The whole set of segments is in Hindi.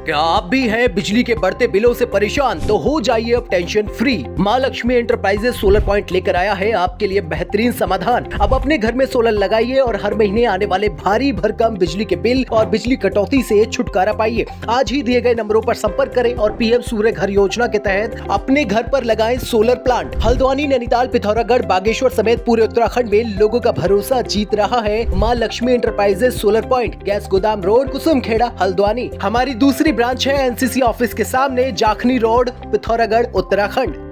क्या आप भी हैं बिजली के बढ़ते बिलों से परेशान? तो हो जाइए अब टेंशन फ्री। माँ लक्ष्मी एंटरप्राइजेस सोलर पॉइंट लेकर आया है आपके लिए बेहतरीन समाधान। अब अपने घर में सोलर लगाइए और हर महीने आने वाले भारी भरकम बिजली के बिल और बिजली कटौती से छुटकारा पाइए। आज ही दिए गए नंबरों पर संपर्क करें और पीएम सूर्य घर योजना के तहत अपने घर पर लगाएं सोलर प्लांट। हल्द्वानी, नैनीताल, पिथौरागढ़, बागेश्वर समेत पूरे उत्तराखंड में लोगों का भरोसा जीत रहा है माँ Lakshmi enterprises solar point, gas गोदाम रोड, कुसुमखेड़ा, हल्द्वानी। हमारी दूसरी ब्रांच है एनसीसी ऑफिस के सामने, जाखनी रोड, पिथौरागढ़, उत्तराखंड।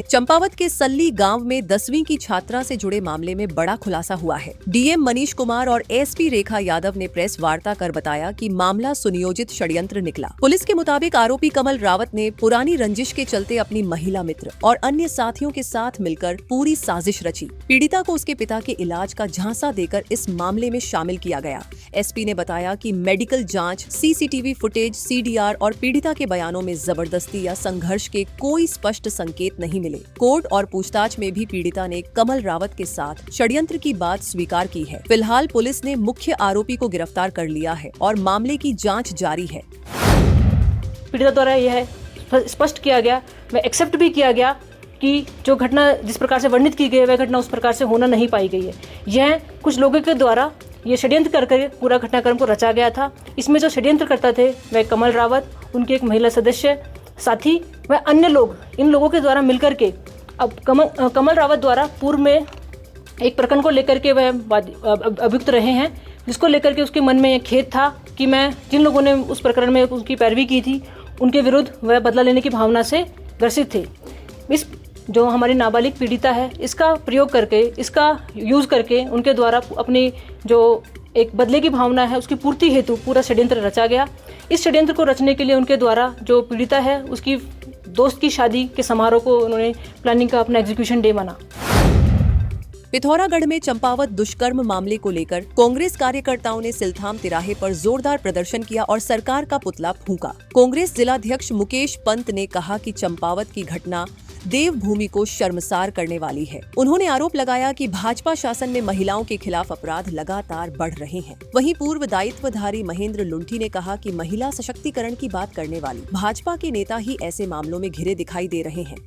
चंपावत के सल्ली गांव में 10वीं की छात्रा से जुड़े मामले में बड़ा खुलासा हुआ है। डीएम मनीष कुमार और एसपी रेखा यादव ने प्रेस वार्ता कर बताया कि मामला सुनियोजित षड्यंत्र निकला। पुलिस के मुताबिक आरोपी कमल रावत ने पुरानी रंजिश के चलते अपनी महिला मित्र और अन्य साथियों के साथ मिलकर पूरी साजिश रची। पीड़िता को उसके पिता के इलाज का झांसा देकर इस मामले में शामिल किया गया। एसपी ने बताया कि मेडिकल जाँच, सीसीटीवी फुटेज, सीडीआर और पीड़िता के बयानों में जबरदस्ती या संघर्ष के कोई स्पष्ट संकेत नहीं मिले। कोर्ट और पूछताछ में भी पीड़िता ने कमल रावत के साथ षड्यंत्र की बात स्वीकार की है। फिलहाल पुलिस ने मुख्य आरोपी को गिरफ्तार कर लिया है और मामले की जांच जारी है। पीड़िता द्वारा यह स्पष्ट किया गया, व एक्सेप्ट भी किया गया कि जो घटना जिस प्रकार से वर्णित की गई है वह घटना उस प्रकार से होना नहीं पाई गई है। यह कुछ लोगों के द्वारा ये षड्यंत्र करके पूरा घटनाक्रम को रचा गया था। इसमें जो षड्यंत्र करता थे वह कमल रावत, उनके एक महिला सदस्य, साथी व अन्य लोग, इन लोगों के द्वारा मिलकर के अब कमल रावत द्वारा पूर्व में एक प्रकरण को लेकर के वह अभियुक्त रहे हैं, जिसको लेकर के उसके मन में एक खेद था कि मैं जिन लोगों ने उस प्रकरण में उसकी पैरवी की थी उनके विरुद्ध वह बदला लेने की भावना से ग्रसित थे। इस जो हमारी नाबालिग पीड़िता है, इसका प्रयोग करके, इसका यूज़ करके उनके द्वारा अपनी जो एक बदले की भावना है उसकी पूर्ति हेतु पूरा षड्यंत्र रचा गया। इस षड्यंत्र को रचने के लिए उनके द्वारा जो पीड़िता है उसकी दोस्त की शादी के समारोह को उन्होंने प्लानिंग का अपना एग्जीक्यूशन डे माना। पिथौरागढ़ में चंपावत दुष्कर्म मामले को लेकर कांग्रेस कार्यकर्ताओं ने सिलथाम तिराहे पर जोरदार प्रदर्शन किया और सरकार का पुतला फूंका। कांग्रेस जिलाध्यक्ष मुकेश पंत ने कहा कि चंपावत की घटना देवभूमि को शर्मसार करने वाली है। उन्होंने आरोप लगाया कि भाजपा शासन में महिलाओं के खिलाफ अपराध लगातार बढ़ रहे हैं। वहीं पूर्व दायित्वधारी महेंद्र लुंठी ने कहा कि महिला सशक्तिकरण की बात करने वाली भाजपा के नेता ही ऐसे मामलों में घिरे दिखाई दे रहे हैं।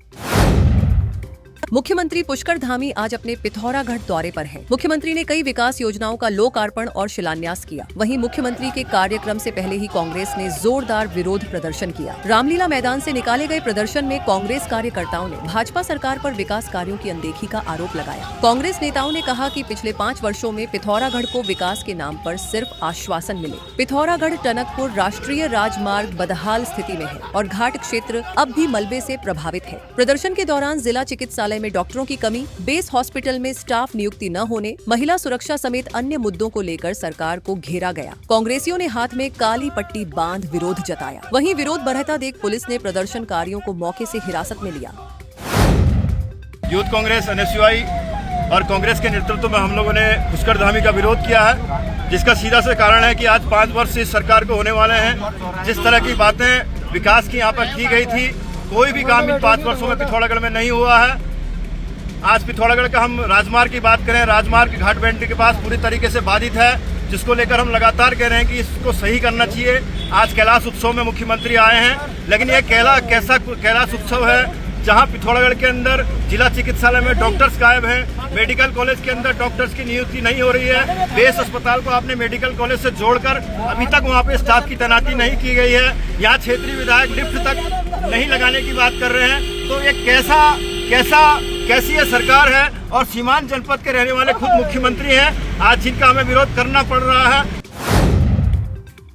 मुख्यमंत्री पुष्कर धामी आज अपने पिथौरागढ़ दौरे पर हैं। मुख्यमंत्री ने कई विकास योजनाओं का लोकार्पण और शिलान्यास किया। वहीं मुख्यमंत्री के कार्यक्रम से पहले ही कांग्रेस ने जोरदार विरोध प्रदर्शन किया। रामलीला मैदान से निकाले गए प्रदर्शन में कांग्रेस कार्यकर्ताओं ने भाजपा सरकार पर विकास कार्यों की अनदेखी का आरोप लगाया। कांग्रेस नेताओं ने कहा कि पिछले 5 वर्षों में पिथौरागढ़ को विकास के नाम पर सिर्फ आश्वासन मिले। पिथौरागढ़ टनकपुर राष्ट्रीय राजमार्ग बदहाल स्थिति में है और घाट क्षेत्र अब भी मलबे से प्रभावित है। प्रदर्शन के दौरान जिला चिकित्सालय में डॉक्टरों की कमी, बेस हॉस्पिटल में स्टाफ नियुक्ति न होने, महिला सुरक्षा समेत अन्य मुद्दों को लेकर सरकार को घेरा गया। कांग्रेसियों ने हाथ में काली पट्टी बांध विरोध जताया। वहीं विरोध बढ़ता देख पुलिस ने प्रदर्शनकारियों को मौके से हिरासत में लिया। यूथ कांग्रेस एनएसयूआई और कांग्रेस के नेतृत्व में हम लोगों ने पुष्कर धामी का विरोध किया है, जिसका सीधा से कारण है कि आज 5 वर्ष इस सरकार को होने वाले हैं। जिस तरह की बातें विकास की यहाँ पर की गई थी, कोई भी काम इन 5 वर्षों में पिथौरागढ़ में नहीं हुआ है। आज पिथौरागढ़ का हम राजमार्ग की बात करें, राजमार्ग घाट बैंड के पास पूरी तरीके से बाधित है, जिसको लेकर हम लगातार कह रहे हैं कि इसको सही करना चाहिए। आज कैलाश उत्सव में मुख्यमंत्री आए हैं, लेकिन ये कैसा कैलाश उत्सव है जहां पिथौरागढ़ के अंदर जिला चिकित्सालय में डॉक्टर्स गायब हैं, मेडिकल कॉलेज के अंदर डॉक्टर्स की नियुक्ति नहीं हो रही है, बेस अस्पताल को आपने मेडिकल कॉलेज से जोड़कर अभी तक वहां पे स्टाफ की तैनाती नहीं की गई है। यहाँ क्षेत्रीय विधायक लिफ्ट तक नहीं लगाने की बात कर रहे हैं। तो ये कैसी ये सरकार है और सीमांत जनपद के रहने वाले खुद मुख्यमंत्री हैं, आज जिनका हमें विरोध करना पड़ रहा है।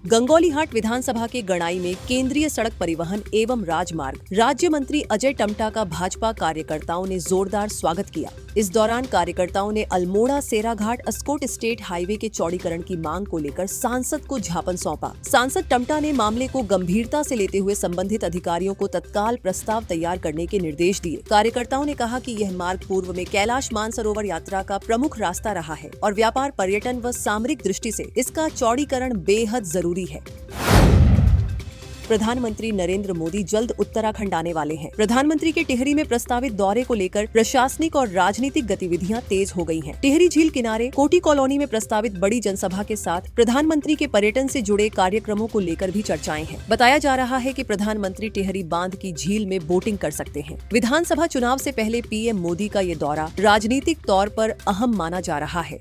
गंगौलीहाट विधानसभा के गणाई में केंद्रीय सड़क परिवहन एवं राजमार्ग राज्य मंत्री अजय टम्टा का भाजपा कार्यकर्ताओं ने जोरदार स्वागत किया। इस दौरान कार्यकर्ताओं ने अल्मोड़ा सेराघाट अस्कोट स्टेट हाईवे के चौड़ीकरण की मांग को लेकर सांसद को ज्ञापन सौंपा। सांसद टम्टा ने मामले को गंभीरता से लेते हुए संबंधित अधिकारियों को तत्काल प्रस्ताव तैयार करने के निर्देश दिए। कार्यकर्ताओं ने कहा कि यह मार्ग पूर्व में कैलाश मानसरोवर यात्रा का प्रमुख रास्ता रहा है और व्यापार, पर्यटन व सामरिक दृष्टि से इसका चौड़ीकरण बेहद जरूरी है। प्रधानमंत्री नरेंद्र मोदी जल्द उत्तराखंड आने वाले हैं। प्रधानमंत्री के टिहरी में प्रस्तावित दौरे को लेकर प्रशासनिक और राजनीतिक गतिविधियां तेज हो गई हैं। टिहरी झील किनारे कोटी कॉलोनी में प्रस्तावित बड़ी जनसभा के साथ प्रधानमंत्री के पर्यटन से जुड़े कार्यक्रमों को लेकर भी चर्चाएं हैं। बताया जा रहा है कि प्रधानमंत्री टिहरी बांध की झील में बोटिंग कर सकते हैं। विधानसभा चुनाव से पहले पीएम मोदी का ये दौरा राजनीतिक तौर पर अहम माना जा रहा है।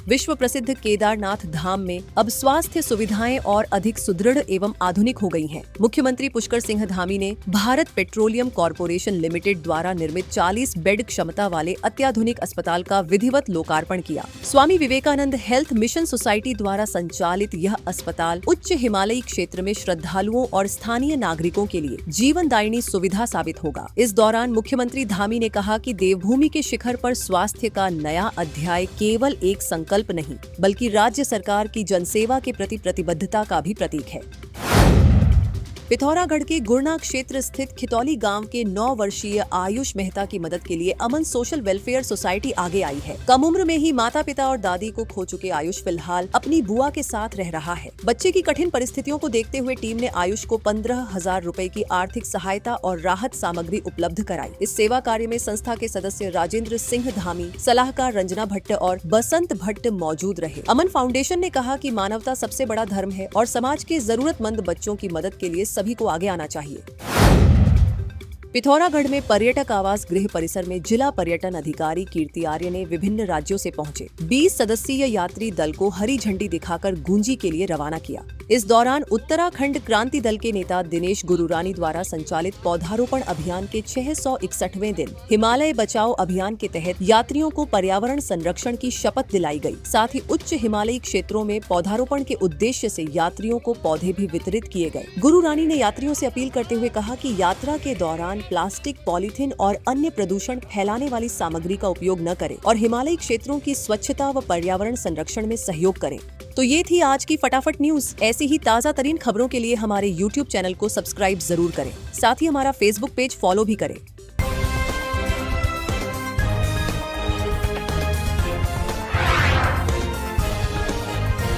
विश्व प्रसिद्ध केदारनाथ धाम में अब स्वास्थ्य सुविधाएं और अधिक सुदृढ़ एवं आधुनिक हो गई हैं। मुख्यमंत्री पुष्कर सिंह धामी ने भारत पेट्रोलियम कॉर्पोरेशन लिमिटेड द्वारा निर्मित 40 बेड क्षमता वाले अत्याधुनिक अस्पताल का विधिवत लोकार्पण किया। Swami Vivekananda health mission society द्वारा संचालित यह अस्पताल उच्च हिमालयी क्षेत्र में श्रद्धालुओं और स्थानीय नागरिकों के लिए जीवनदायिनी सुविधा साबित होगा। इस दौरान मुख्यमंत्री धामी ने कहा कि देवभूमि के शिखर पर स्वास्थ्य का नया अध्याय केवल एक संकल्प नहीं बल्कि राज्य सरकार की जनसेवा के प्रति प्रतिबद्धता का भी प्रतीक है। पिथौरागढ़ के गुरना क्षेत्र स्थित खितौली गांव के 9 वर्षीय आयुष मेहता की मदद के लिए अमन सोशल वेलफेयर सोसाइटी आगे आई है। कम उम्र में ही माता पिता और दादी को खो चुके आयुष फिलहाल अपनी बुआ के साथ रह रहा है। बच्चे की कठिन परिस्थितियों को देखते हुए टीम ने आयुष को 15,000 रुपए की आर्थिक सहायता और राहत सामग्री उपलब्ध कराई। इस सेवा कार्य में संस्था के सदस्य राजेंद्र सिंह धामी, सलाहकार रंजना भट्ट और बसंत भट्ट मौजूद रहे। अमन फाउंडेशन ने कहा कि मानवता सबसे बड़ा धर्म है और समाज के जरूरतमंद बच्चों की मदद के लिए सभी को आगे आना चाहिए। पिथौरागढ़ में पर्यटक आवास गृह परिसर में जिला पर्यटन अधिकारी कीर्ति आर्य ने विभिन्न राज्यों से पहुंचे 20 सदस्यीय यात्री दल को हरी झंडी दिखाकर गुंजी के लिए रवाना किया। इस दौरान उत्तराखंड क्रांति दल के नेता दिनेश गुरुरानी द्वारा संचालित पौधारोपण अभियान के 661वें दिन हिमालय बचाओ अभियान के तहत यात्रियों को पर्यावरण संरक्षण की शपथ दिलाई गई। साथ ही उच्च हिमालयी क्षेत्रों में पौधारोपण के उद्देश्य से यात्रियों को पौधे भी वितरित किए गए। गुरुरानी ने यात्रियों से अपील करते हुए कहा कि यात्रा के दौरान प्लास्टिक, पॉलीथीन और अन्य प्रदूषण फैलाने वाली सामग्री का उपयोग न करें और हिमालयी क्षेत्रों की स्वच्छता व पर्यावरण संरक्षण में सहयोग करें। तो ये थी आज की फटाफट न्यूज। ऐसी ही ताज़ा तरीन खबरों के लिए हमारे YouTube चैनल को सब्सक्राइब जरूर करें। साथ ही हमारा Facebook पेज फॉलो भी करें।